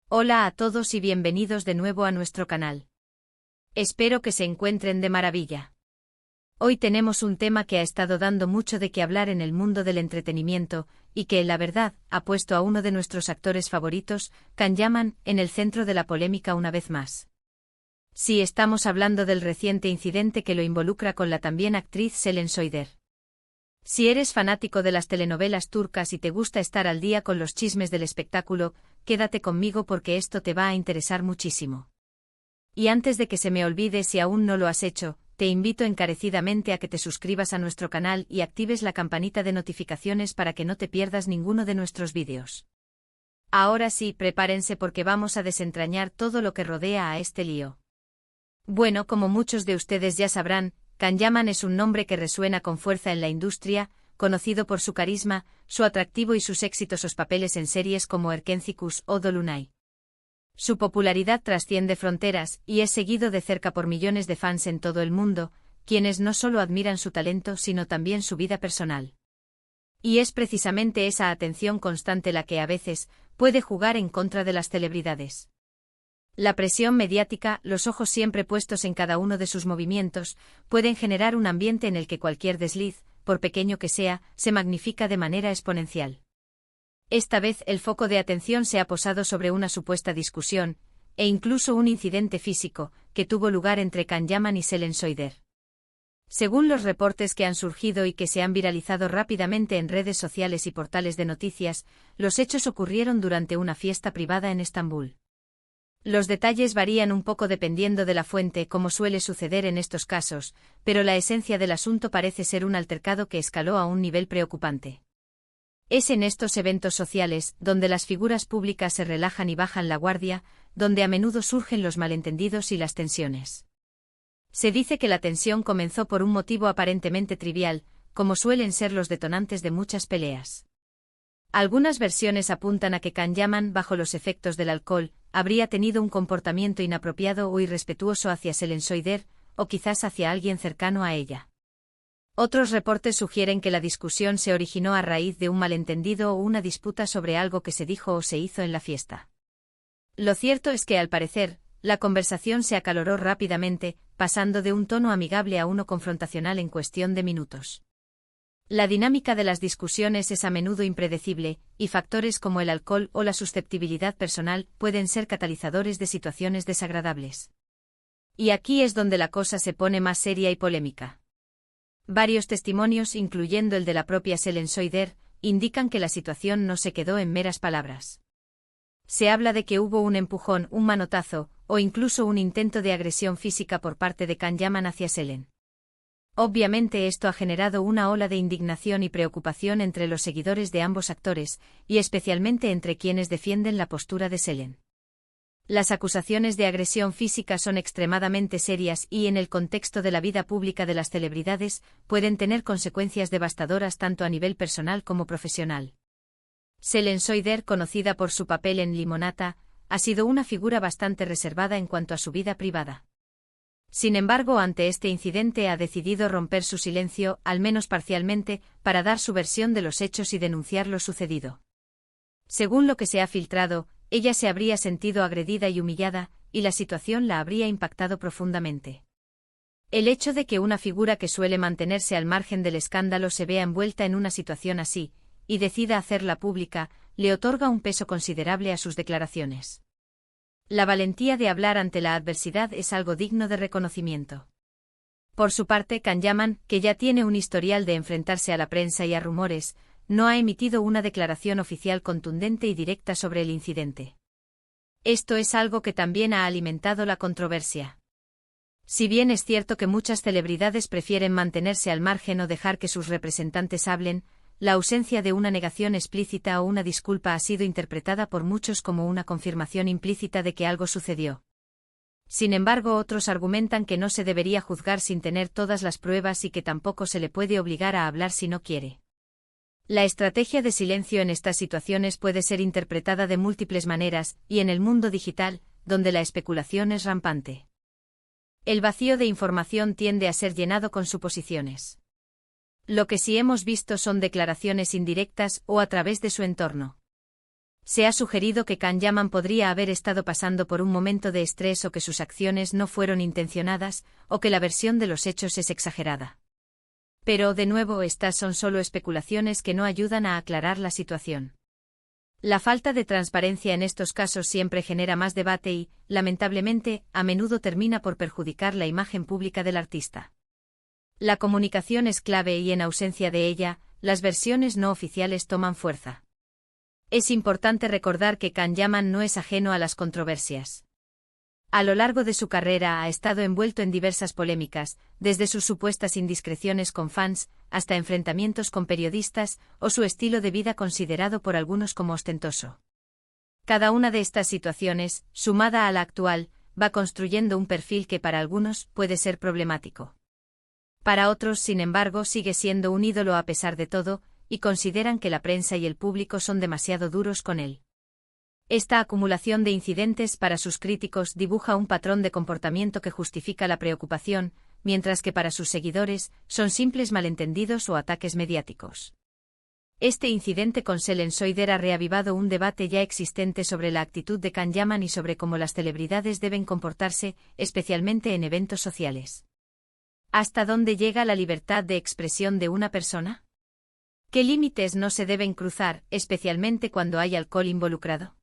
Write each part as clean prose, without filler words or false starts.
Hola a todos y bienvenidos de nuevo a nuestro canal. Espero que se encuentren de maravilla. Hoy tenemos un tema que ha estado dando mucho de qué hablar en el mundo del entretenimiento, y que, la verdad, ha puesto a uno de nuestros actores favoritos, Can Yaman, en el centro de la polémica una vez más. Sí, estamos hablando del reciente incidente que lo involucra con la también actriz Selen Soyder. Si eres fanático de las telenovelas turcas y te gusta estar al día con los chismes del espectáculo, quédate conmigo porque esto te va a interesar muchísimo. Y antes de que se me olvide, si aún no lo has hecho, te invito encarecidamente a que te suscribas a nuestro canal y actives la campanita de notificaciones para que no te pierdas ninguno de nuestros vídeos. Ahora sí, prepárense porque vamos a desentrañar todo lo que rodea a este lío. Bueno, como muchos de ustedes ya sabrán, Can Yaman es un nombre que resuena con fuerza en la industria, conocido por su carisma, su atractivo y sus exitosos papeles en series como Erkencikus o Dolunay. Su popularidad trasciende fronteras y es seguido de cerca por millones de fans en todo el mundo, quienes no solo admiran su talento sino también su vida personal. Y es precisamente esa atención constante la que a veces puede jugar en contra de las celebridades. La presión mediática, los ojos siempre puestos en cada uno de sus movimientos, pueden generar un ambiente en el que cualquier desliz, por pequeño que sea, se magnifica de manera exponencial. Esta vez el foco de atención se ha posado sobre una supuesta discusión, e incluso un incidente físico, que tuvo lugar entre Can Yaman y Selen Soyder. Según los reportes que han surgido y que se han viralizado rápidamente en redes sociales y portales de noticias, los hechos ocurrieron durante una fiesta privada en Estambul. Los detalles varían un poco dependiendo de la fuente, como suele suceder en estos casos, pero la esencia del asunto parece ser un altercado que escaló a un nivel preocupante. Es en estos eventos sociales, donde las figuras públicas se relajan y bajan la guardia, donde a menudo surgen los malentendidos y las tensiones. Se dice que la tensión comenzó por un motivo aparentemente trivial, como suelen ser los detonantes de muchas peleas. Algunas versiones apuntan a que Can Yaman, bajo los efectos del alcohol, habría tenido un comportamiento inapropiado o irrespetuoso hacia Selen Soyder, o quizás hacia alguien cercano a ella. Otros reportes sugieren que la discusión se originó a raíz de un malentendido o una disputa sobre algo que se dijo o se hizo en la fiesta. Lo cierto es que, al parecer, la conversación se acaloró rápidamente, pasando de un tono amigable a uno confrontacional en cuestión de minutos. La dinámica de las discusiones es a menudo impredecible, y factores como el alcohol o la susceptibilidad personal pueden ser catalizadores de situaciones desagradables. Y aquí es donde la cosa se pone más seria y polémica. Varios testimonios, incluyendo el de la propia Selen Soyder, indican que la situación no se quedó en meras palabras. Se habla de que hubo un empujón, un manotazo, o incluso un intento de agresión física por parte de Can Yaman hacia Selen. Obviamente esto ha generado una ola de indignación y preocupación entre los seguidores de ambos actores, y especialmente entre quienes defienden la postura de Selen. Las acusaciones de agresión física son extremadamente serias y, en el contexto de la vida pública de las celebridades, pueden tener consecuencias devastadoras tanto a nivel personal como profesional. Selen Soyder, conocida por su papel en Limonata, ha sido una figura bastante reservada en cuanto a su vida privada. Sin embargo, ante este incidente ha decidido romper su silencio, al menos parcialmente, para dar su versión de los hechos y denunciar lo sucedido. Según lo que se ha filtrado, ella se habría sentido agredida y humillada, y la situación la habría impactado profundamente. El hecho de que una figura que suele mantenerse al margen del escándalo se vea envuelta en una situación así, y decida hacerla pública, le otorga un peso considerable a sus declaraciones. La valentía de hablar ante la adversidad es algo digno de reconocimiento. Por su parte, Can Yaman, que ya tiene un historial de enfrentarse a la prensa y a rumores, no ha emitido una declaración oficial contundente y directa sobre el incidente. Esto es algo que también ha alimentado la controversia. Si bien es cierto que muchas celebridades prefieren mantenerse al margen o dejar que sus representantes hablen, la ausencia de una negación explícita o una disculpa ha sido interpretada por muchos como una confirmación implícita de que algo sucedió. Sin embargo, otros argumentan que no se debería juzgar sin tener todas las pruebas y que tampoco se le puede obligar a hablar si no quiere. La estrategia de silencio en estas situaciones puede ser interpretada de múltiples maneras, y en el mundo digital, donde la especulación es rampante, el vacío de información tiende a ser llenado con suposiciones. Lo que sí hemos visto son declaraciones indirectas o a través de su entorno. Se ha sugerido que Can Yaman podría haber estado pasando por un momento de estrés o que sus acciones no fueron intencionadas, o que la versión de los hechos es exagerada. Pero, de nuevo, estas son solo especulaciones que no ayudan a aclarar la situación. La falta de transparencia en estos casos siempre genera más debate y, lamentablemente, a menudo termina por perjudicar la imagen pública del artista. La comunicación es clave y en ausencia de ella, las versiones no oficiales toman fuerza. Es importante recordar que Can Yaman no es ajeno a las controversias. A lo largo de su carrera ha estado envuelto en diversas polémicas, desde sus supuestas indiscreciones con fans, hasta enfrentamientos con periodistas, o su estilo de vida considerado por algunos como ostentoso. Cada una de estas situaciones, sumada a la actual, va construyendo un perfil que para algunos puede ser problemático. Para otros, sin embargo, sigue siendo un ídolo a pesar de todo, y consideran que la prensa y el público son demasiado duros con él. Esta acumulación de incidentes para sus críticos dibuja un patrón de comportamiento que justifica la preocupación, mientras que para sus seguidores son simples malentendidos o ataques mediáticos. Este incidente con Selen Soider ha reavivado un debate ya existente sobre la actitud de Can Yaman y sobre cómo las celebridades deben comportarse, especialmente en eventos sociales. ¿Hasta dónde llega la libertad de expresión de una persona? ¿Qué límites no se deben cruzar, especialmente cuando hay alcohol involucrado?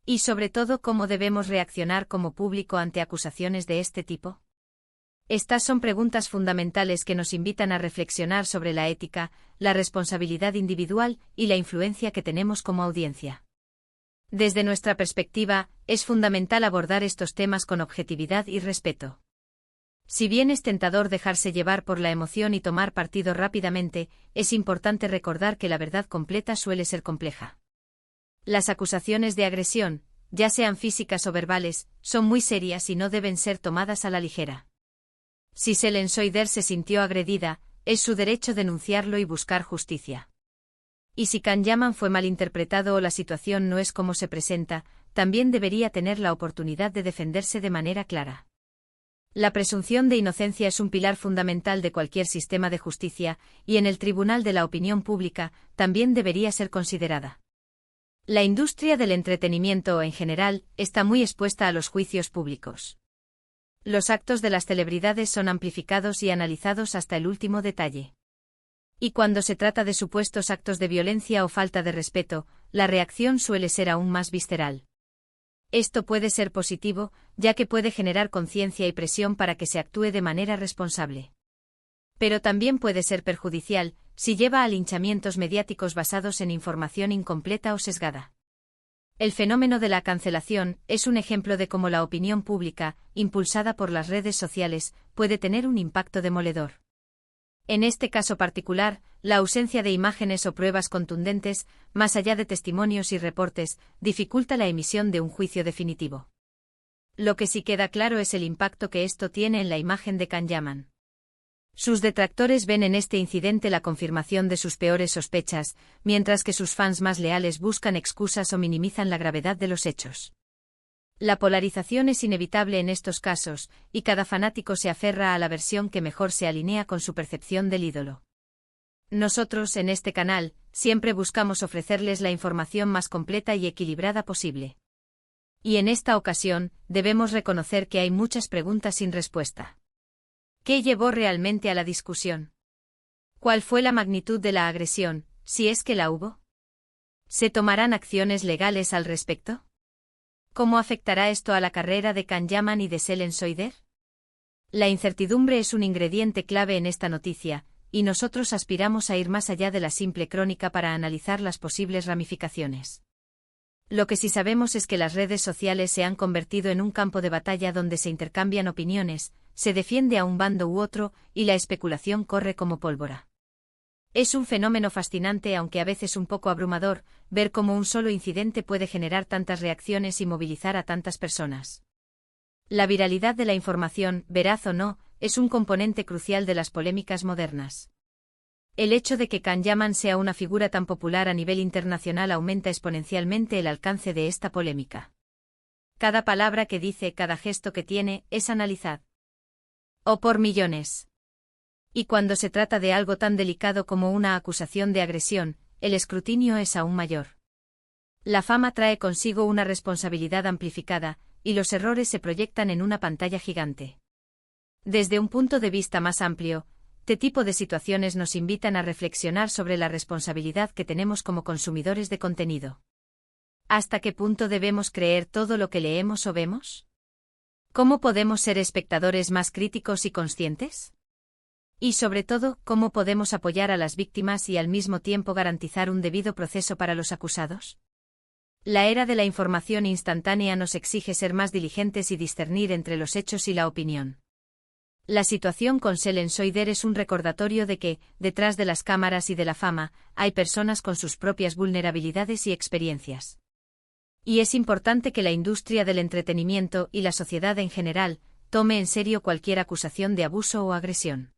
Y sobre todo, ¿cómo debemos reaccionar como público ante acusaciones de este tipo? Estas son preguntas fundamentales que nos invitan a reflexionar sobre la ética, la responsabilidad individual y la influencia que tenemos como audiencia. Desde nuestra perspectiva, es fundamental abordar estos temas con objetividad y respeto. Si bien es tentador dejarse llevar por la emoción y tomar partido rápidamente, es importante recordar que la verdad completa suele ser compleja. Las acusaciones de agresión, ya sean físicas o verbales, son muy serias y no deben ser tomadas a la ligera. Si Selen Soider se sintió agredida, es su derecho denunciarlo y buscar justicia. Y si Can Yaman fue malinterpretado o la situación no es como se presenta, también debería tener la oportunidad de defenderse de manera clara. La presunción de inocencia es un pilar fundamental de cualquier sistema de justicia, y en el tribunal de la opinión pública también debería ser considerada. La industria del entretenimiento en general está muy expuesta a los juicios públicos. Los actos de las celebridades son amplificados y analizados hasta el último detalle. Y cuando se trata de supuestos actos de violencia o falta de respeto, la reacción suele ser aún más visceral. Esto puede ser positivo, ya que puede generar conciencia y presión para que se actúe de manera responsable. Pero también puede ser perjudicial, si lleva a linchamientos mediáticos basados en información incompleta o sesgada. El fenómeno de la cancelación es un ejemplo de cómo la opinión pública, impulsada por las redes sociales, puede tener un impacto demoledor. En este caso particular, la ausencia de imágenes o pruebas contundentes, más allá de testimonios y reportes, dificulta la emisión de un juicio definitivo. Lo que sí queda claro es el impacto que esto tiene en la imagen de Can Yaman. Sus detractores ven en este incidente la confirmación de sus peores sospechas, mientras que sus fans más leales buscan excusas o minimizan la gravedad de los hechos. La polarización es inevitable en estos casos, y cada fanático se aferra a la versión que mejor se alinea con su percepción del ídolo. Nosotros, en este canal, siempre buscamos ofrecerles la información más completa y equilibrada posible. Y en esta ocasión, debemos reconocer que hay muchas preguntas sin respuesta. ¿Qué llevó realmente a la discusión? ¿Cuál fue la magnitud de la agresión, si es que la hubo? ¿Se tomarán acciones legales al respecto? ¿Cómo afectará esto a la carrera de Can Yaman y de Selen Soider? La incertidumbre es un ingrediente clave en esta noticia, y nosotros aspiramos a ir más allá de la simple crónica para analizar las posibles ramificaciones. Lo que sí sabemos es que las redes sociales se han convertido en un campo de batalla donde se intercambian opiniones, se defiende a un bando u otro, y la especulación corre como pólvora. Es un fenómeno fascinante, aunque a veces un poco abrumador, ver cómo un solo incidente puede generar tantas reacciones y movilizar a tantas personas. La viralidad de la información, veraz o no, es un componente crucial de las polémicas modernas. El hecho de que Can Yaman sea una figura tan popular a nivel internacional aumenta exponencialmente el alcance de esta polémica. Cada palabra que dice, cada gesto que tiene, es analizado. O por millones. Y cuando se trata de algo tan delicado como una acusación de agresión, el escrutinio es aún mayor. La fama trae consigo una responsabilidad amplificada, y los errores se proyectan en una pantalla gigante. Desde un punto de vista más amplio, este tipo de situaciones nos invitan a reflexionar sobre la responsabilidad que tenemos como consumidores de contenido. ¿Hasta qué punto debemos creer todo lo que leemos o vemos? ¿Cómo podemos ser espectadores más críticos y conscientes? Y sobre todo, ¿cómo podemos apoyar a las víctimas y al mismo tiempo garantizar un debido proceso para los acusados? La era de la información instantánea nos exige ser más diligentes y discernir entre los hechos y la opinión. La situación con Selen Soider es un recordatorio de que, detrás de las cámaras y de la fama, hay personas con sus propias vulnerabilidades y experiencias. Y es importante que la industria del entretenimiento y la sociedad en general tome en serio cualquier acusación de abuso o agresión.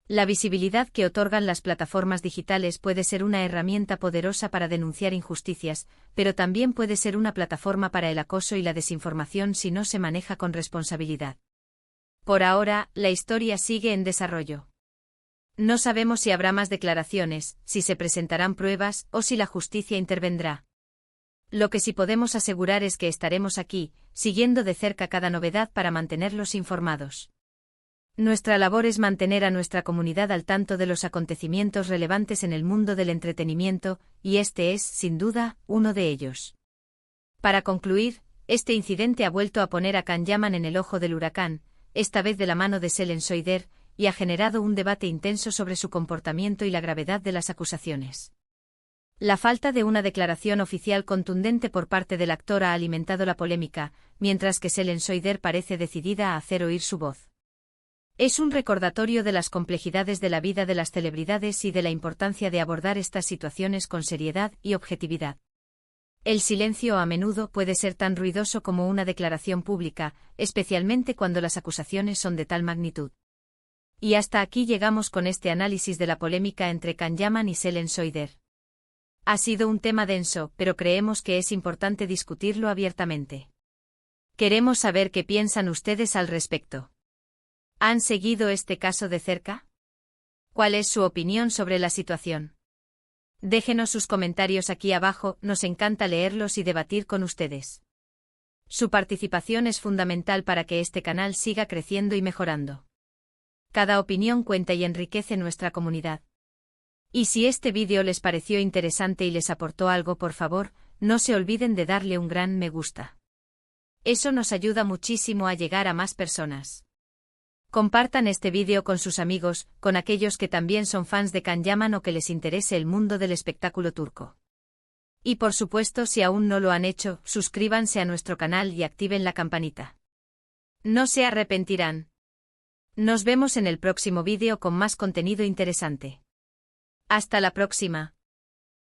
La visibilidad que otorgan las plataformas digitales puede ser una herramienta poderosa para denunciar injusticias, pero también puede ser una plataforma para el acoso y la desinformación si no se maneja con responsabilidad. Por ahora, la historia sigue en desarrollo. No sabemos si habrá más declaraciones, si se presentarán pruebas o si la justicia intervendrá. Lo que sí podemos asegurar es que estaremos aquí, siguiendo de cerca cada novedad para mantenerlos informados. Nuestra labor es mantener a nuestra comunidad al tanto de los acontecimientos relevantes en el mundo del entretenimiento, y este es, sin duda, uno de ellos. Para concluir, este incidente ha vuelto a poner a Can Yaman en el ojo del huracán, esta vez de la mano de Selen Soider, y ha generado un debate intenso sobre su comportamiento y la gravedad de las acusaciones. La falta de una declaración oficial contundente por parte del actor ha alimentado la polémica, mientras que Selen Soider parece decidida a hacer oír su voz. Es un recordatorio de las complejidades de la vida de las celebridades y de la importancia de abordar estas situaciones con seriedad y objetividad. El silencio a menudo puede ser tan ruidoso como una declaración pública, especialmente cuando las acusaciones son de tal magnitud. Y hasta aquí llegamos con este análisis de la polémica entre Can Yaman y Selen Soider. Ha sido un tema denso, pero creemos que es importante discutirlo abiertamente. Queremos saber qué piensan ustedes al respecto. ¿Han seguido este caso de cerca? ¿Cuál es su opinión sobre la situación? Déjenos sus comentarios aquí abajo, nos encanta leerlos y debatir con ustedes. Su participación es fundamental para que este canal siga creciendo y mejorando. Cada opinión cuenta y enriquece nuestra comunidad. Y si este vídeo les pareció interesante y les aportó algo, por favor, no se olviden de darle un gran me gusta. Eso nos ayuda muchísimo a llegar a más personas. Compartan este vídeo con sus amigos, con aquellos que también son fans de Can Yaman o que les interese el mundo del espectáculo turco. Y por supuesto, si aún no lo han hecho, suscríbanse a nuestro canal y activen la campanita. No se arrepentirán. Nos vemos en el próximo vídeo con más contenido interesante. Hasta la próxima.